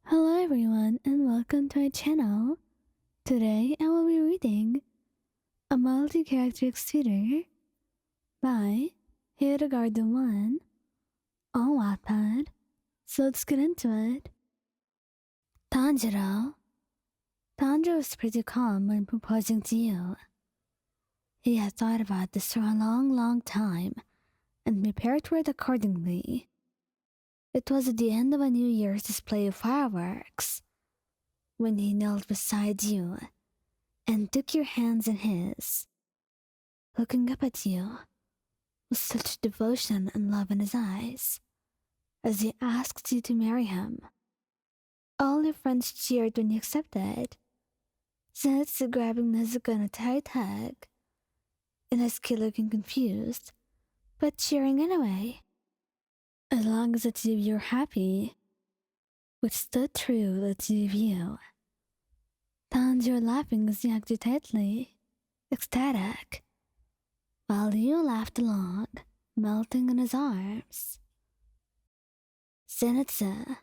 Hello everyone and welcome to my channel. Today I will be reading a multi-character tutor by Hildegard 1 on Wattpad. So let's get into it. Tanjiro. Tanjiro was pretty calm when proposing to you. He had thought about this for a long time and prepared for it accordingly. It was at the end of a New Year's display of fireworks when he knelt beside you and took your hands in his, looking up at you with such devotion and love in his eyes as he asked you to marry him. All your friends cheered when you accepted, Zenitsu grabbing Nezuko in a tight hug, and Inosuke looking confused, but cheering anyway. As long as the two of you are happy, which stood true the two of you. Tanjiro laughing as he hugged you tightly, ecstatic, while you laughed along, melting in his arms. Zenitsu.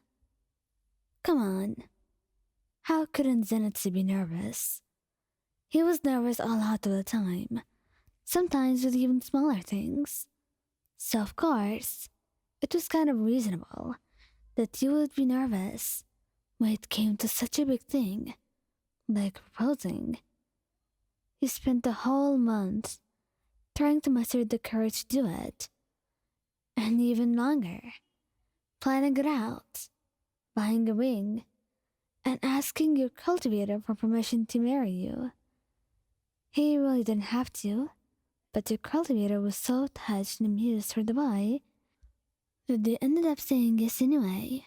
Come on. How couldn't Zenitsu be nervous? He was nervous a lot of the time, sometimes with even smaller things. So of course, it was kind of reasonable that you would be nervous when it came to such a big thing, like proposing. You spent the whole month trying to muster the courage to do it, and even longer, planning it out, buying a ring, and asking your cultivator for permission to marry you. He really didn't have to, but your cultivator was so touched and amused for the boy that they ended up saying yes anyway.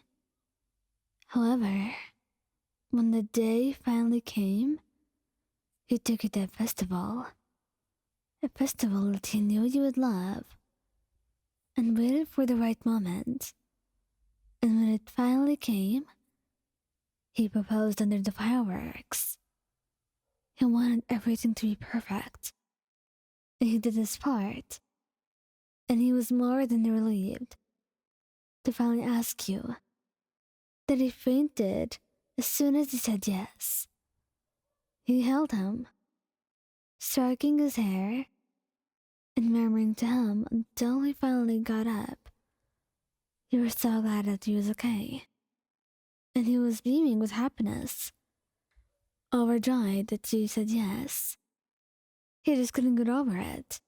However, when the day finally came, he took you to a festival that he knew you would love, and waited for the right moment. And when it finally came, he proposed under the fireworks. He wanted everything to be perfect, and he did his part, and he was more than relieved to finally ask you, that he fainted as soon as he said yes. He held him, stroking his hair and murmuring to him until he finally got up. You were so glad that he was okay, and he was beaming with happiness, overjoyed that you said yes. He just couldn't get over it,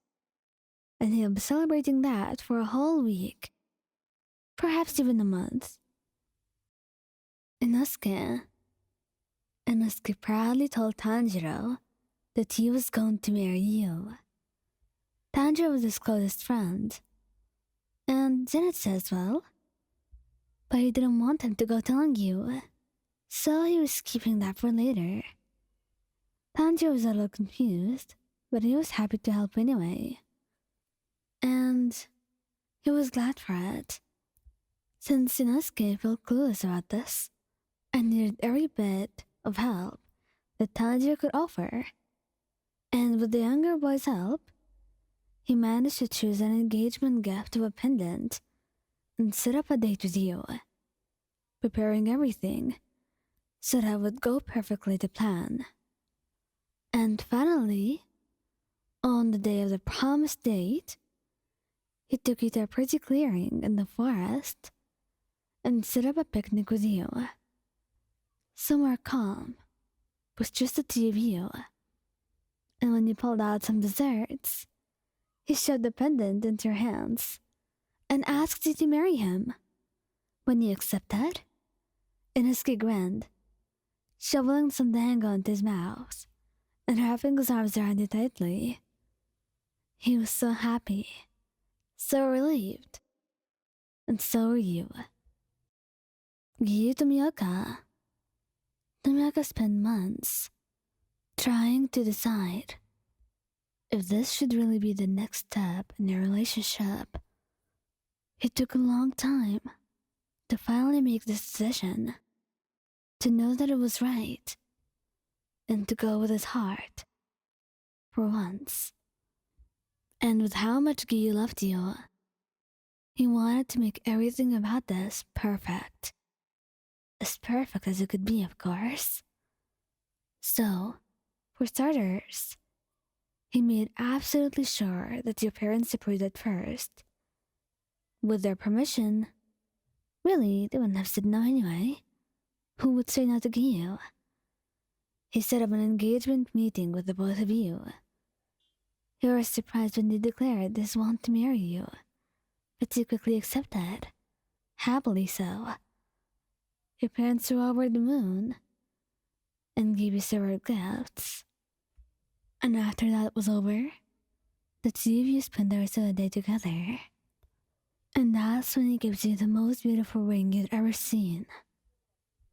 and he'll be celebrating that for a whole week, perhaps even a month. Inosuke proudly told Tanjiro that he was going to marry you. Tanjiro was his closest friend, and Zenitsu as well, but he didn't want him to go telling you, so he was keeping that for later. Tanjiro was a little confused, but he was happy to help anyway. And he was glad for it, since Inosuke felt clueless about this and needed every bit of help that Tanjiro could offer. And with the younger boy's help, he managed to choose an engagement gift of a pendant and set up a date with you, preparing everything so that it would go perfectly to plan. And finally, on the day of the promised date, he took you to a pretty clearing in the forest and set up a picnic with you. Somewhere calm, with just the two of you. And when you pulled out some desserts, he shoved the pendant into your hands and asked you to marry him. When you accepted, Inosuke grinned, shoveling some dango into his mouth and wrapping his arms around you tightly. He was so happy, so relieved, and so were you. Giyuu Tomioka. Tomioka spent months trying to decide if this should really be the next step in their relationship. It took a long time to finally make this decision, to know that it was right, and to go with his heart for once. And with how much Giyu loved you, he wanted to make everything about this perfect, as perfect as it could be, of course. So, for starters, he made absolutely sure that your parents approved at first. With their permission, really, they wouldn't have said no anyway. Who would say no to Giyu? He set up an engagement meeting with the both of you. You were surprised when they declared this want to marry you, but you quickly accepted. Happily so. Your parents were over the moon and gave you several gifts. And after that was over, the two of you spent the rest of the day together. And that's when he gives you the most beautiful ring you'd ever seen,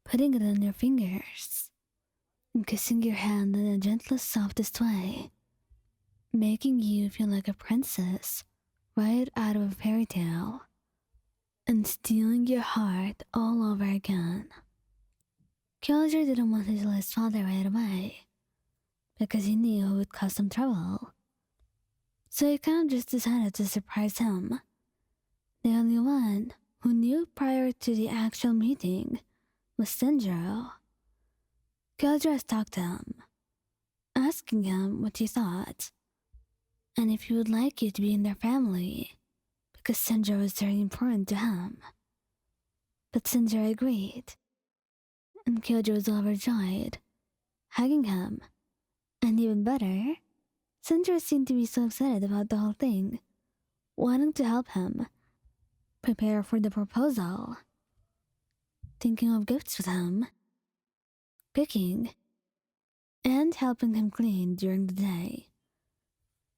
putting it on your fingers and kissing your hand in the gentlest, softest way, making you feel like a princess right out of a fairy tale, and stealing your heart all over again. Kyojuro didn't want to tell his father right away, because he knew it would cause some trouble. So he kind of just decided to surprise him. The only one who knew prior to the actual meeting was Tanjiro. Kyojuro talked to him, asking him what he thought, and if he would like you to be in their family, because Tanjiro was very important to him. But Tanjiro agreed, and Kyojuro was overjoyed, hugging him, and even better, Tanjiro seemed to be so excited about the whole thing, wanting to help him prepare for the proposal, thinking of gifts with him, cooking, and helping him clean during the day.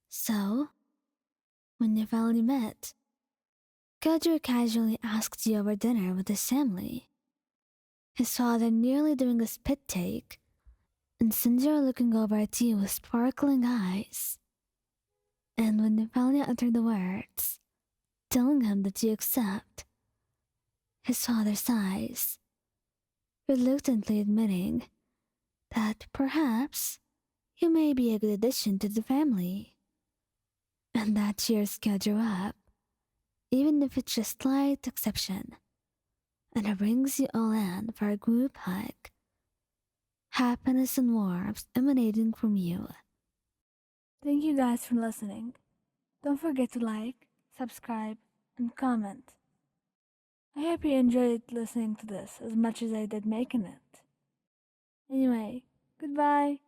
So, when they finally met, Kyojuro casually asked you over dinner with his family, his father nearly doing a spit take, and Tanjiro looking over at you with sparkling eyes. And when they finally uttered the words, telling him that you accept, his father sighs, reluctantly admitting that perhaps you may be a good addition to the family. And that cheers Kyojuro up, even if it's just a slight exception, and it brings you all in for a group hug. Happiness and warmth emanating from you. Thank you guys for listening. Don't forget to like, subscribe, and comment. I hope you enjoyed listening to this as much as I did making it. Anyway, goodbye.